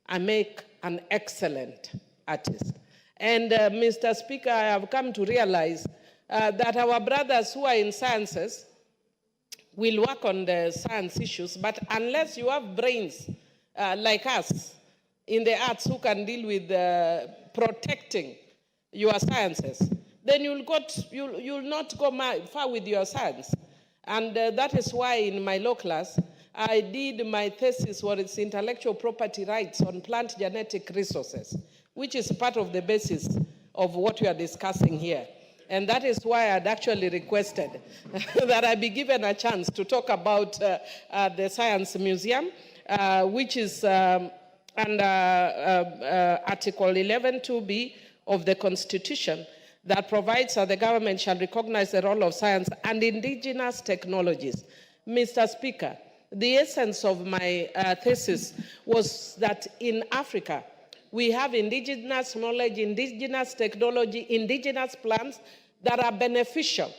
I make an excellent artist. And Mr. Speaker, I have come to realize that our brothers who are in sciences will work on the science issues, but unless you have brains like us in the arts who can deal with protecting your sciences, then you'll not go far with your science. And that is why in my law class, I did my thesis for its intellectual property rights on plant genetic resources, which is part of the basis of what we are discussing here. And that is why I'd actually requested that I be given a chance to talk about the Science Museum, which is under Article 11(2)(b) of the Constitution, that provides that the government shall recognize the role of science and indigenous technologies. Mr. Speaker, the essence of my thesis was that in Africa, we have indigenous knowledge, indigenous technology, indigenous plants that are beneficial,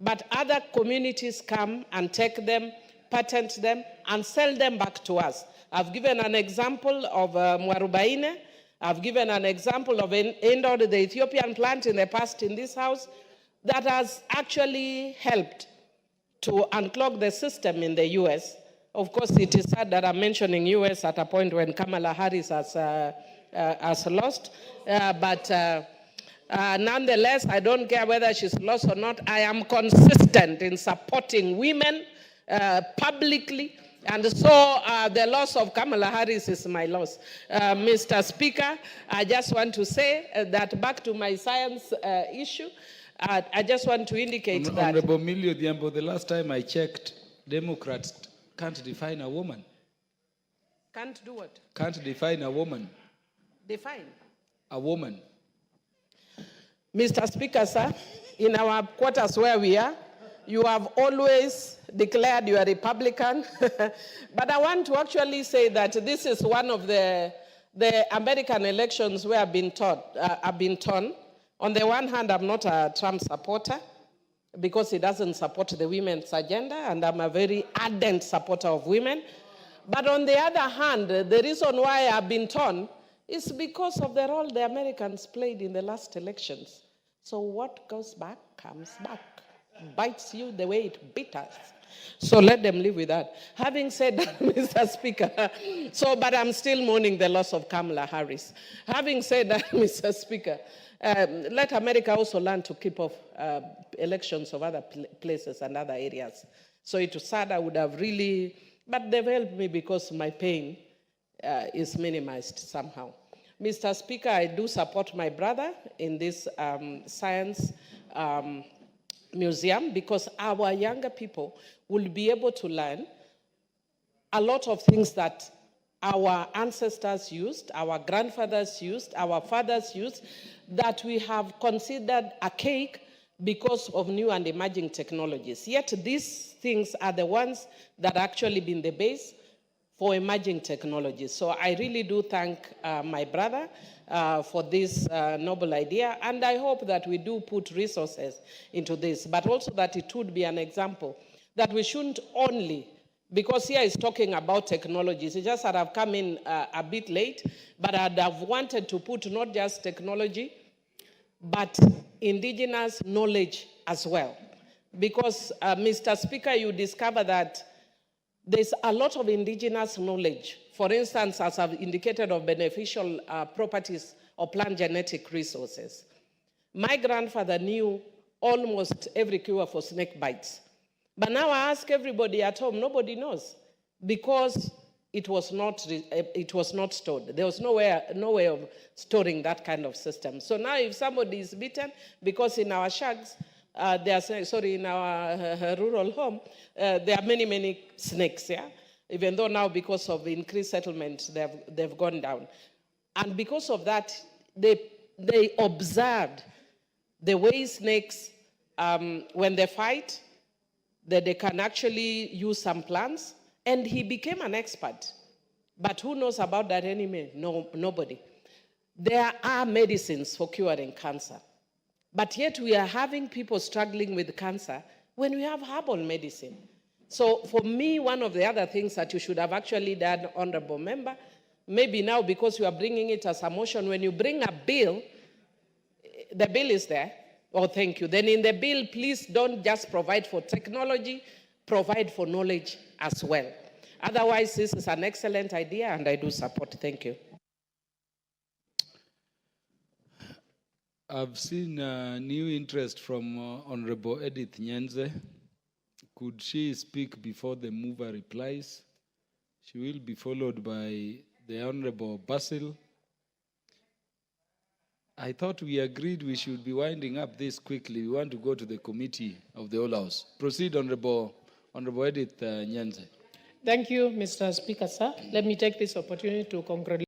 but other communities come and take them, patent them, and sell them back to us. I've given an example of Mwarubaine. I've given an example of Endor, the Ethiopian plant in the past in this house, that has actually helped to unclog the system in the US. Of course, it is sad that I'm mentioning US at a point when Khamala Harris has lost, but nonetheless, I don't care whether she's lost or not. I am consistent in supporting women publicly. And so the loss of Khamala Harris is my loss. Mr. Speaker, I just want to say that back to my science issue, I just want to indicate that... Honorable Millie Odhiambo, the last time I checked, Democrats can't define a woman. Can't do what? Can't define a woman. Define? A woman. Mr. Speaker, sir, in our quarters where we are, you have always declared you are Republican. But I want to actually say that this is one of the American elections where I've been torn. On the one hand, I'm not a Trump supporter because he doesn't support the women's agenda, and I'm a very ardent supporter of women. But on the other hand, the reason why I've been torn is because of the role the Americans played in the last elections. So what goes back comes back, bites you the way it bit us. So let them live with that. Having said that, Mr. Speaker, but I'm still mourning the loss of Khamala Harris. Having said that, Mr. Speaker, let America also learn to keep off elections of other places and other areas. So it was sad, I would have really, but they've helped me because my pain is minimized somehow. Mr. Speaker, I do support my brother in this science museum because our younger people will be able to learn a lot of things that our ancestors used, our grandfathers used, our fathers used, that we have considered archaic because of new and emerging technologies. Yet these things are the ones that actually been the base for emerging technologies. So I really do thank my brother for this noble idea, and I hope that we do put resources into this, but also that it would be an example that we shouldn't only, because here is talking about technologies, it's just that I've come in a bit late, but I'd have wanted to put not just technology, but indigenous knowledge as well. Because, Mr. Speaker, you discover that there's a lot of indigenous knowledge, for instance, as I've indicated, of beneficial properties of plant genetic resources. My grandfather knew almost every cure for snake bites. But now I ask everybody at home, nobody knows, because it was not stored. There was no way of storing that kind of system. So now if somebody is bitten, because in our shags, in our rural home, there are many, many snakes, yeah? Even though now because of increased settlement, they've gone down. And because of that, they observed the way snakes, when they fight, that they can actually use some plants, and he became an expert. But who knows about that anyway? No, nobody. There are medicines for curing cancer. But yet we are having people struggling with cancer when we have herbal medicine. So for me, one of the other things that you should have actually done, Honorable Member, maybe now because you are bringing it as a motion, when you bring a bill, the bill is there. Oh, thank you. Then in the bill, please don't just provide for technology, provide for knowledge as well. Otherwise, this is an excellent idea, and I do support. Thank you. I've seen new interest from Honorable Edith Nyenze. Could she speak before the mover replies? She will be followed by the Honorable Basil. I thought we agreed we should be winding up this quickly. We want to go to the committee of the whole House. Proceed, Honorable Edith Nyenze. Thank you, Mr. Speaker, sir. Let me take this opportunity to congratulate